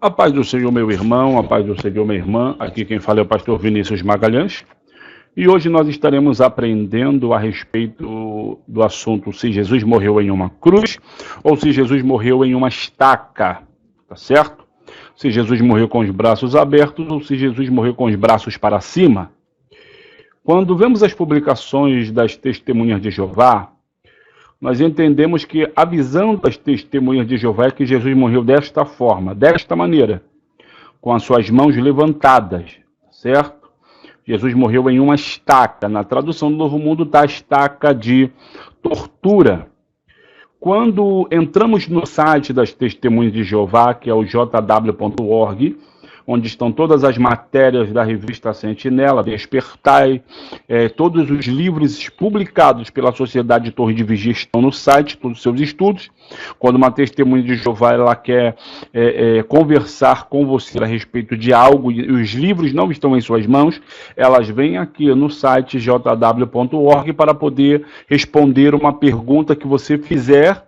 A paz do Senhor, meu irmão, a paz do Senhor, minha irmã. Aqui quem fala é o pastor Vinícius Magalhães. E hoje nós estaremos aprendendo a respeito do assunto se Jesus morreu em uma cruz ou se Jesus morreu em uma estaca, tá certo? Se Jesus morreu com os braços abertos ou se Jesus morreu com os braços para cima. Quando vemos as publicações das testemunhas de Jeová, nós entendemos que a visão das testemunhas de Jeová é que Jesus morreu desta forma, desta maneira, com as suas mãos levantadas, certo? Jesus morreu em uma estaca. Na tradução do Novo Mundo está a estaca de tortura. Quando entramos no site das testemunhas de Jeová, que é o jw.org, onde estão todas as matérias da revista Sentinela, Despertai, todos os livros publicados pela Sociedade Torre de Vigia estão no site, todos os seus estudos. Quando uma testemunha de Jeová ela quer conversar com você a respeito de algo e os livros não estão em suas mãos, elas vêm aqui no site jw.org para poder responder uma pergunta que você fizer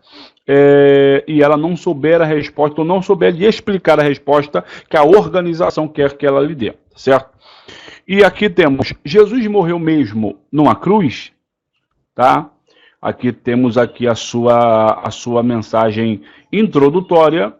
e ela não souber a resposta ou não souber lhe explicar a resposta que a organização quer que ela lhe dê, certo? E aqui temos, Jesus morreu mesmo numa cruz, tá? Aqui temos aqui a sua mensagem introdutória,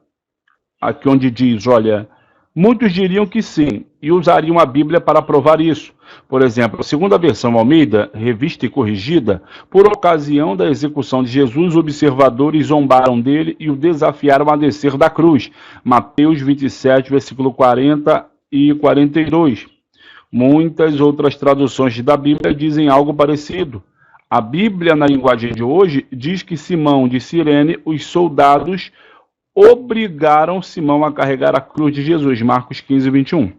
aqui onde diz, olha, muitos diriam que sim, e usariam a Bíblia para provar isso. Por exemplo, a segunda versão Almeida, revista e corrigida, por ocasião da execução de Jesus, observadores zombaram dele e o desafiaram a descer da cruz. Mateus 27, versículo 40 e 42. Muitas outras traduções da Bíblia dizem algo parecido. A Bíblia, na linguagem de hoje, diz que Simão de Cirene, os soldados obrigaram Simão a carregar a cruz de Jesus, Marcos 15, 21.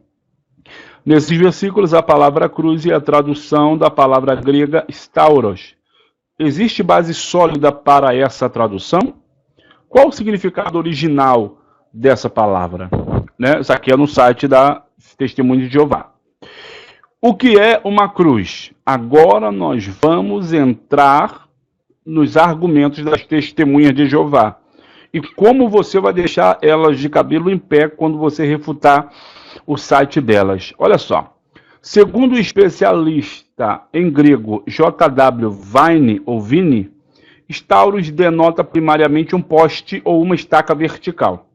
Nesses versículos, a palavra cruz é a tradução da palavra grega stauros. Existe base sólida para essa tradução? Qual o significado original dessa palavra? Isso aqui é no site da Testemunha de Jeová. O que é uma cruz? Agora nós vamos entrar nos argumentos das Testemunhas de Jeová. E como você vai deixar elas de cabelo em pé quando você refutar o site delas. Olha só. Segundo o especialista em grego J.W. Vine, ou Vine, stauros denota primariamente um poste ou uma estaca vertical.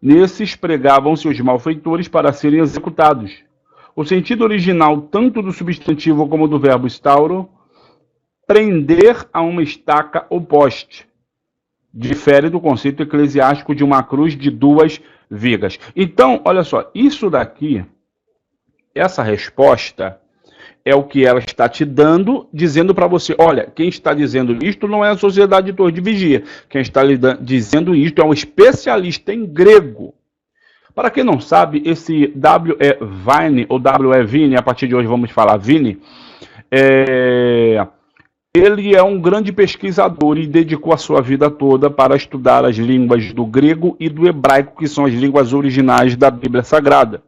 Nesses pregavam-se os malfeitores para serem executados. O sentido original, tanto do substantivo como do verbo stauro, prender a uma estaca ou poste. Difere do conceito eclesiástico de uma cruz de duas vigas. Então, olha só, isso daqui, essa resposta é o que ela está te dando, dizendo para você, olha, quem está dizendo isto não é a Sociedade Torre de Vigia, quem está dizendo isto é um especialista em grego. Para quem não sabe, esse W.E. Vine, ou W.E. Vine, a partir de hoje vamos falar Vine, ele é um grande pesquisador e dedicou a sua vida toda para estudar as línguas do grego e do hebraico, que são as línguas originais da Bíblia Sagrada.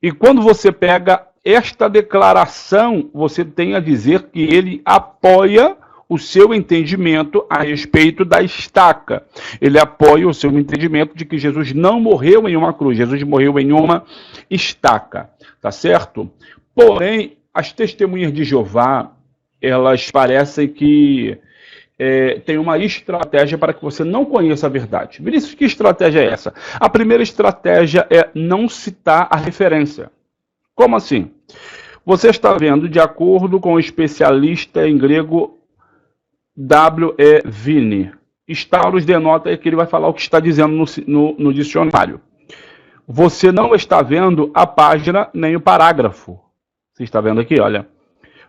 E quando você pega esta declaração, você tem a dizer que ele apoia o seu entendimento a respeito da estaca. Ele apoia o seu entendimento de que Jesus não morreu em uma cruz, Jesus morreu em uma estaca, tá certo? Porém, as testemunhas de Jeová, elas parecem que tem uma estratégia para que você não conheça a verdade. Vinícius, que estratégia é essa? A primeira estratégia é não citar a referência. Como assim? Você está vendo, de acordo com o especialista em grego W.E. Vine, stauros denota que ele vai falar o que está dizendo no dicionário. Você não está vendo a página nem o parágrafo. Você está vendo aqui, olha.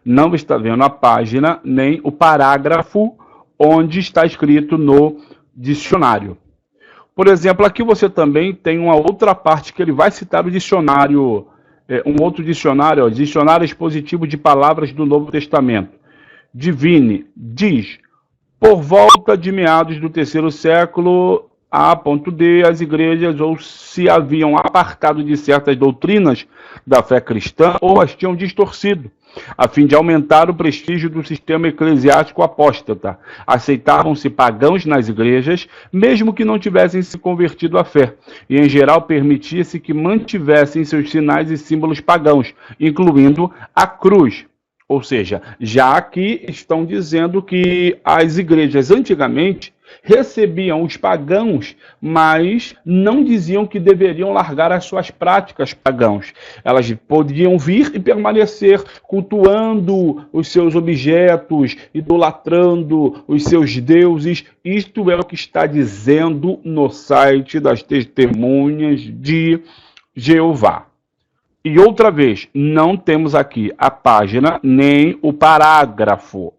Não está vendo a página nem o parágrafo onde está escrito no dicionário. Por exemplo, aqui você também tem uma outra parte que ele vai citar o dicionário, um outro dicionário, dicionário expositivo de palavras do Novo Testamento. Divine diz, por volta de meados do terceiro século A.D, as igrejas ou se haviam apartado de certas doutrinas da fé cristã ou as tinham distorcido. a fim de aumentar o prestígio do sistema eclesiástico apóstata. Aceitavam-se pagãos nas igrejas, mesmo que não tivessem se convertido à fé, e em geral permitia-se que mantivessem seus sinais e símbolos pagãos, incluindo a cruz. Ou seja, já aqui estão dizendo que as igrejas antigamente recebiam os pagãos, mas não diziam que deveriam largar as suas práticas pagãos. Elas podiam vir e permanecer cultuando os seus objetos, idolatrando os seus deuses. Isto é o que está dizendo no site das Testemunhas de Jeová. E outra vez, não temos aqui a página nem o parágrafo.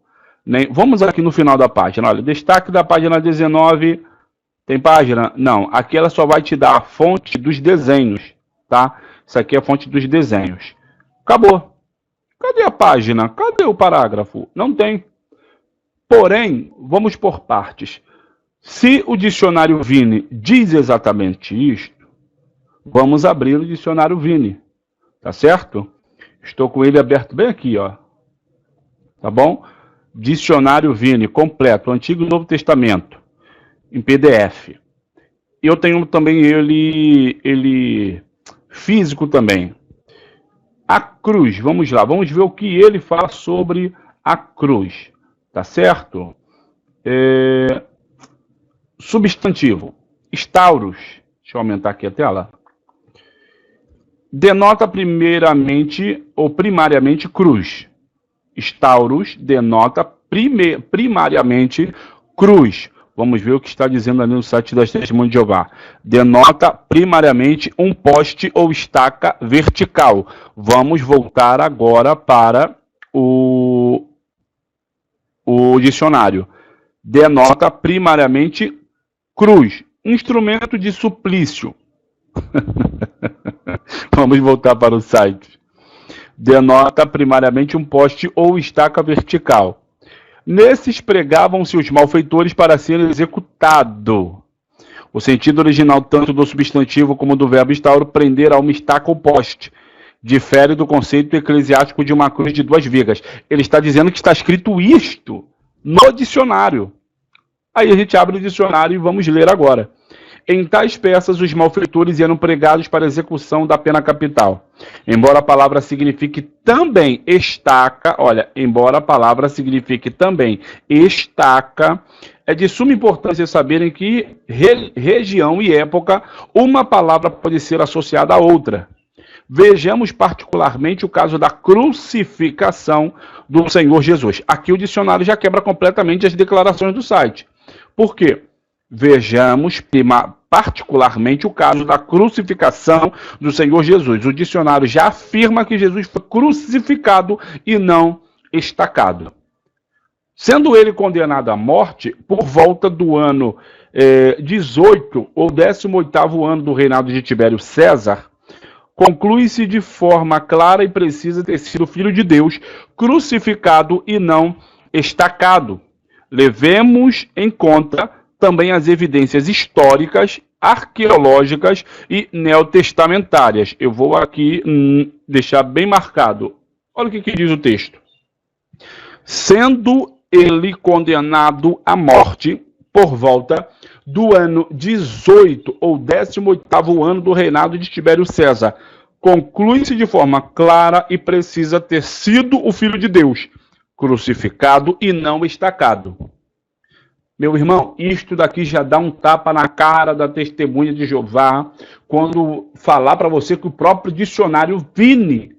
Vamos aqui no final da página. Olha, destaque da página 19. Tem página? Não. Aqui ela só vai te dar a fonte dos desenhos, tá? Isso aqui é a fonte dos desenhos. Acabou. Cadê a página? Cadê o parágrafo? Não tem. Porém, vamos por partes. Se o dicionário Vini diz exatamente isto, vamos abrir o dicionário Vini. Tá certo? Estou com ele aberto bem aqui, ó. Tá bom? Dicionário Vini, completo, Antigo e Novo Testamento, em PDF. Eu tenho também ele físico também. A cruz, vamos lá, vamos ver o que ele fala sobre a cruz. Tá certo? Substantivo, stauros. Deixa eu aumentar aqui a tela. Denota primeiramente ou primariamente cruz. Stauros denota primariamente cruz. Vamos ver o que está dizendo ali no site das Testemunhas de Jeová. Denota primariamente um poste ou estaca vertical. Vamos voltar agora para o dicionário. Denota primariamente cruz. Instrumento de suplício. Vamos voltar para o site. Denota primariamente um poste ou estaca vertical. Nesses pregavam-se os malfeitores para ser executado. O sentido original tanto do substantivo como do verbo estauro, prender a uma estaca ou poste, difere do conceito eclesiástico de uma cruz de 2 vigas. Ele está dizendo que está escrito isto no dicionário. Aí a gente abre o dicionário e vamos ler agora. Em tais peças, os malfeitores eram pregados para a execução da pena capital. Embora a palavra signifique também estaca, olha, embora a palavra signifique também estaca, é de suma importância saberem que região e época uma palavra pode ser associada a outra. Vejamos particularmente o caso da crucificação do Senhor Jesus. Aqui o dicionário já quebra completamente as declarações do site. Por quê? Vejamos particularmente o caso da crucificação do Senhor Jesus. O dicionário já afirma que Jesus foi crucificado e não estacado. Sendo ele condenado à morte por volta do ano 18 ou 18º ano do reinado de Tibério César, conclui-se de forma clara e precisa ter sido Filho de Deus, crucificado e não estacado. Levemos em conta também as evidências históricas, arqueológicas e neotestamentárias. Eu vou aqui deixar bem marcado. Olha o que diz o texto. Sendo ele condenado à morte por volta do ano 18 ou 18º ano do reinado de Tibério César, conclui-se de forma clara e precisa ter sido o Filho de Deus, crucificado e não estacado. Meu irmão, isto daqui já dá um tapa na cara da Testemunha de Jeová quando falar para você que o próprio dicionário Vini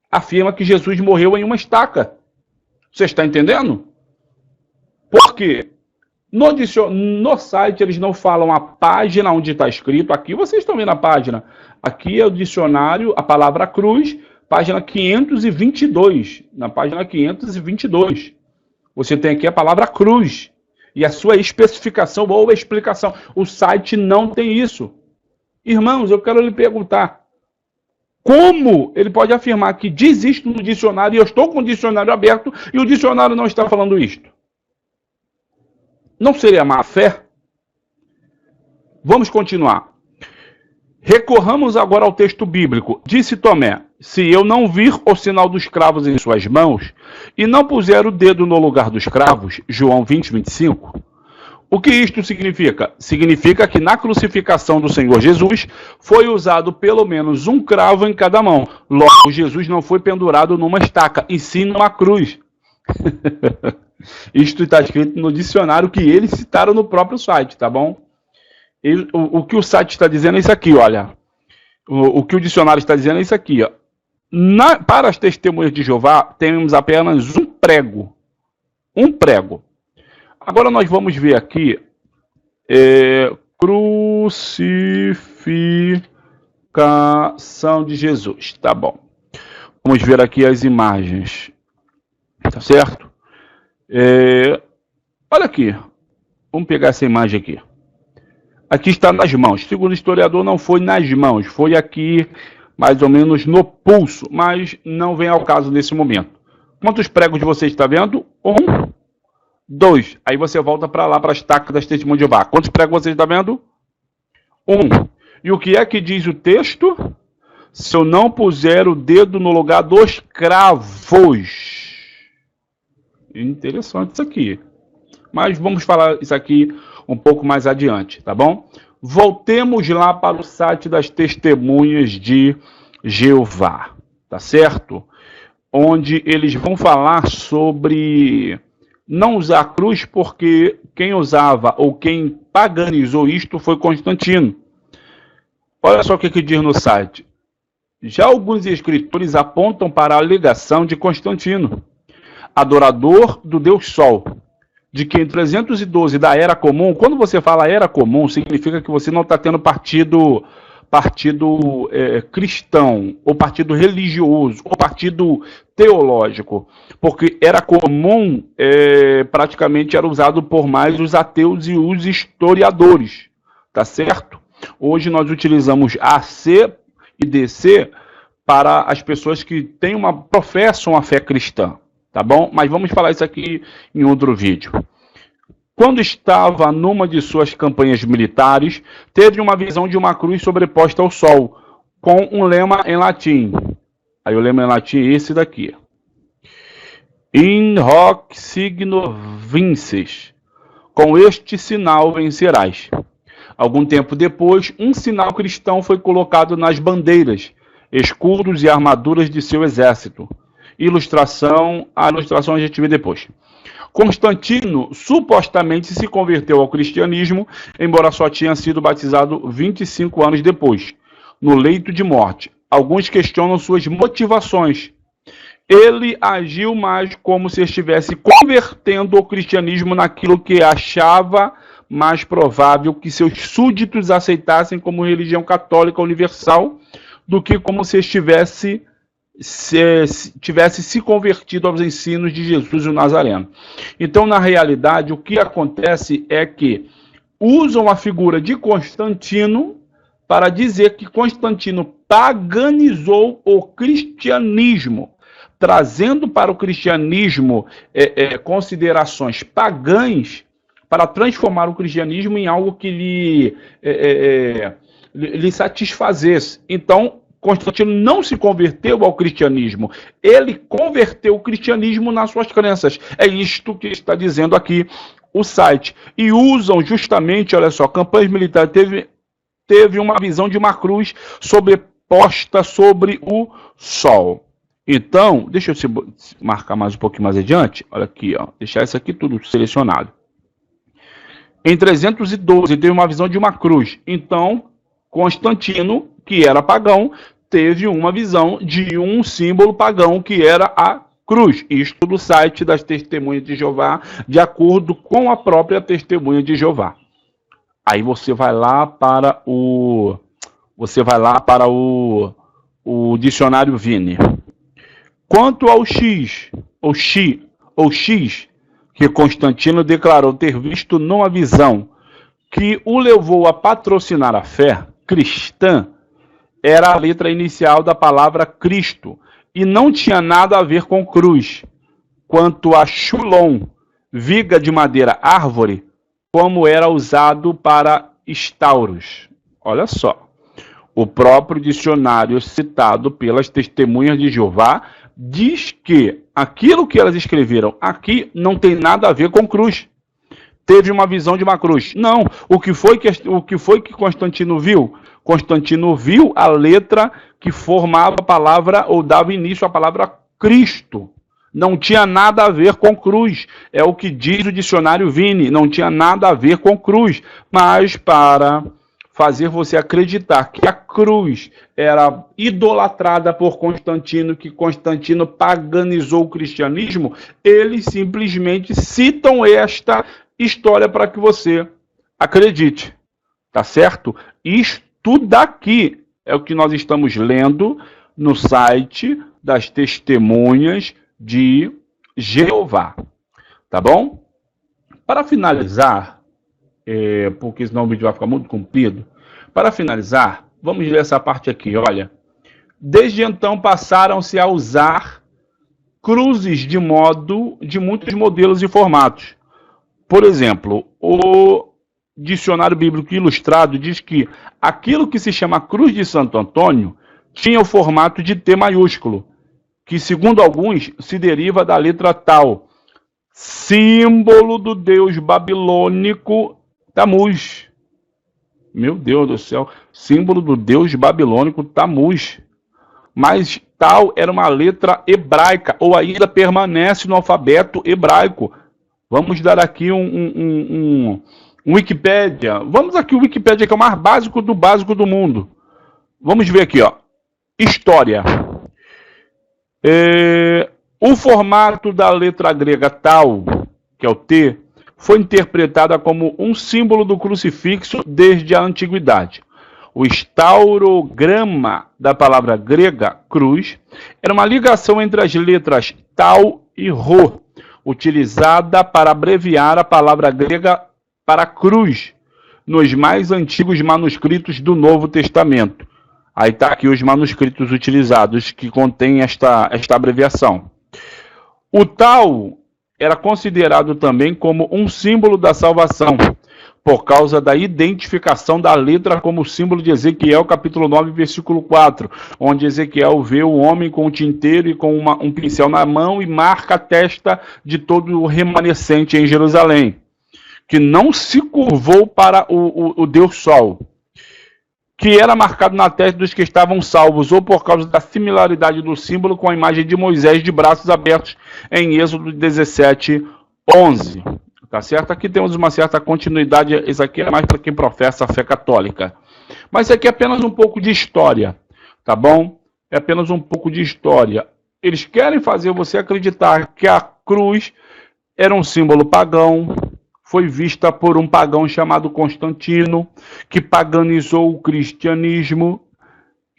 afirma que Jesus morreu em uma estaca. Você está entendendo? Por quê? No site eles não falam a página onde está escrito. Aqui vocês estão vendo a página. Aqui é o dicionário, a palavra cruz, página 522. Na página 522. Você tem aqui a palavra cruz. E a sua especificação ou explicação. O site não tem isso. Irmãos, eu quero lhe perguntar. Como ele pode afirmar que diz isto no dicionário e eu estou com o dicionário aberto e o dicionário não está falando isto? Não seria má fé? Vamos continuar. Recorramos agora ao texto bíblico. Disse Tomé, se eu não vir o sinal dos cravos em suas mãos, e não puser o dedo no lugar dos cravos, João 20, 25, o que isto significa? Significa que na crucificação do Senhor Jesus foi usado pelo menos um cravo em cada mão. Logo, Jesus não foi pendurado numa estaca, e sim numa cruz. Isto está escrito no dicionário que eles citaram no próprio site, tá bom? O que o site está dizendo é isso aqui, olha. O que o dicionário está dizendo é isso aqui, ó. Para as testemunhas de Jeová, temos apenas um prego. Um prego. Agora nós vamos ver aqui crucificação de Jesus. Tá bom. Vamos ver aqui as imagens. Tá certo? Olha aqui. Vamos pegar essa imagem aqui. Aqui está nas mãos. Segundo o historiador, não foi nas mãos. Foi aqui, mais ou menos, no pulso. Mas não vem ao caso nesse momento. Quantos pregos você está vendo? 1, 2. Aí você volta para lá, para as estacas das testemunhas de Jeová. Quantos pregos você está vendo? 1. E o que é que diz o texto? Se eu não puser o dedo no lugar dos cravos. Interessante isso aqui. Mas vamos falar isso aqui um pouco mais adiante, tá bom? Voltemos lá para o site das testemunhas de Jeová, tá certo? Onde eles vão falar sobre não usar a cruz, porque quem usava ou quem paganizou isto foi Constantino. Olha só o que diz no site. Já alguns escritores apontam para a alegação de Constantino, adorador do Deus Sol, de que em 312 da Era Comum, quando você fala Era Comum, significa que você não está tendo partido cristão, ou partido religioso, ou partido teológico, porque Era Comum praticamente era usado por mais os ateus e os historiadores, tá certo? Hoje nós utilizamos AC e DC para as pessoas que professam a fé cristã. Tá bom? Mas vamos falar isso aqui em outro vídeo. Quando estava numa de suas campanhas militares, teve uma visão de uma cruz sobreposta ao sol, com um lema em latim. Aí o lema em latim é esse daqui. In hoc signo vinces. Com este sinal vencerás. Algum tempo depois, um sinal cristão foi colocado nas bandeiras, escudos e armaduras de seu exército. A ilustração a gente vê depois. Constantino supostamente se converteu ao cristianismo, embora só tinha sido batizado 25 anos depois, no leito de morte. Alguns questionam suas motivações. Ele agiu mais como se estivesse convertendo o cristianismo naquilo que achava mais provável que seus súditos aceitassem como religião católica universal, do que como se tivesse se convertido aos ensinos de Jesus o Nazareno. Então, na realidade, o que acontece é que usam a figura de Constantino para dizer que Constantino paganizou o cristianismo, trazendo para o cristianismo considerações pagãs para transformar o cristianismo em algo que lhe satisfazesse. Então, Constantino não se converteu ao cristianismo, ele converteu o cristianismo nas suas crenças. É isto que está dizendo aqui o site. E usam justamente, olha só, campanhas militares, teve uma visão de uma cruz sobreposta sobre o sol. Então, deixa eu marcar mais um pouquinho mais adiante, olha aqui, ó, deixar isso aqui tudo selecionado. Em 312 teve uma visão de uma cruz. Então, Constantino, que era pagão, teve uma visão de um símbolo pagão, que era a cruz. Isto do site das Testemunhas de Jeová, de acordo com a própria Testemunha de Jeová. Aí você vai lá para o dicionário Vini. Quanto ao X, que Constantino declarou ter visto numa visão que o levou a patrocinar a fé cristã, era a letra inicial da palavra Cristo, e não tinha nada a ver com cruz. Quanto a Xulon, viga de madeira árvore, como era usado para estauros. Olha só. O próprio dicionário citado pelas testemunhas de Jeová diz que aquilo que elas escreveram aqui não tem nada a ver com cruz. Teve uma visão de uma cruz. Não. O que foi que Constantino viu? Constantino viu a letra que formava a palavra, ou dava início à palavra Cristo. Não tinha nada a ver com cruz. É o que diz o dicionário Vini. Não tinha nada a ver com cruz. Mas para fazer você acreditar que a cruz era idolatrada por Constantino, que Constantino paganizou o cristianismo, eles simplesmente citam esta história para que você acredite. Tá certo? Isto daqui é o que nós estamos lendo no site das Testemunhas de Jeová. Tá bom? Para finalizar, porque senão o vídeo vai ficar muito comprido. Para finalizar, vamos ler essa parte aqui, olha. Desde então passaram-se a usar cruzes de muitos modelos e formatos. Por exemplo, o Dicionário Bíblico Ilustrado diz que aquilo que se chama Cruz de Santo Antônio tinha o formato de T maiúsculo, que segundo alguns se deriva da letra Tau, símbolo do deus babilônico Tamuz. Meu Deus do céu, símbolo do deus babilônico Tamuz. Mas Tau era uma letra hebraica, ou ainda permanece no alfabeto hebraico. Vamos dar aqui um Wikipédia. Vamos aqui o Wikipédia, que é o mais básico do mundo. Vamos ver aqui, ó. História. O formato da letra grega Tau, que é o T, foi interpretada como um símbolo do crucifixo desde a antiguidade. O estaurograma da palavra grega cruz era uma ligação entre as letras Tau e Rho, utilizada para abreviar a palavra grega para cruz nos mais antigos manuscritos do Novo Testamento. Aí está aqui os manuscritos utilizados que contêm esta abreviação. O Tau era considerado também como um símbolo da salvação, por causa da identificação da letra como símbolo de Ezequiel, capítulo 9, versículo 4, onde Ezequiel vê o homem com um tinteiro e com um pincel na mão e marca a testa de todo o remanescente em Jerusalém, que não se curvou para o Deus Sol, que era marcado na testa dos que estavam salvos, ou por causa da similaridade do símbolo com a imagem de Moisés de braços abertos em Êxodo 17, 11. Tá certo? Aqui temos uma certa continuidade, isso aqui é mais para quem professa a fé católica. Mas isso aqui é apenas um pouco de história, tá bom? É apenas um pouco de história. Eles querem fazer você acreditar que a cruz era um símbolo pagão, foi vista por um pagão chamado Constantino, que paganizou o cristianismo,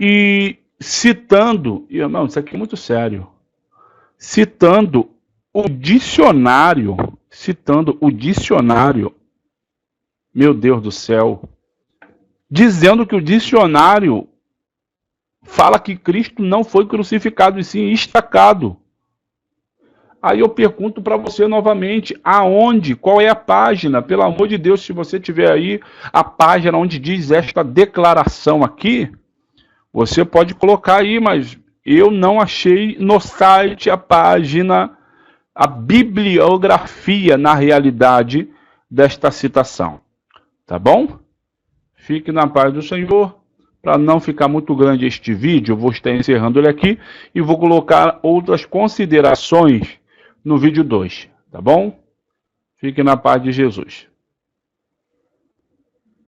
e citando, irmão, isso aqui é muito sério, citando o dicionário, meu Deus do céu, dizendo que o dicionário fala que Cristo não foi crucificado, e sim estacado. Aí eu pergunto para você novamente, aonde? Qual é a página? Pelo amor de Deus, se você tiver aí a página onde diz esta declaração aqui, você pode colocar aí, mas eu não achei no site a página, a bibliografia, na realidade, desta citação. Tá bom? Fique na paz do Senhor. Para não ficar muito grande este vídeo, eu vou estar encerrando ele aqui e vou colocar outras considerações no vídeo 2, tá bom? Fique na paz de Jesus.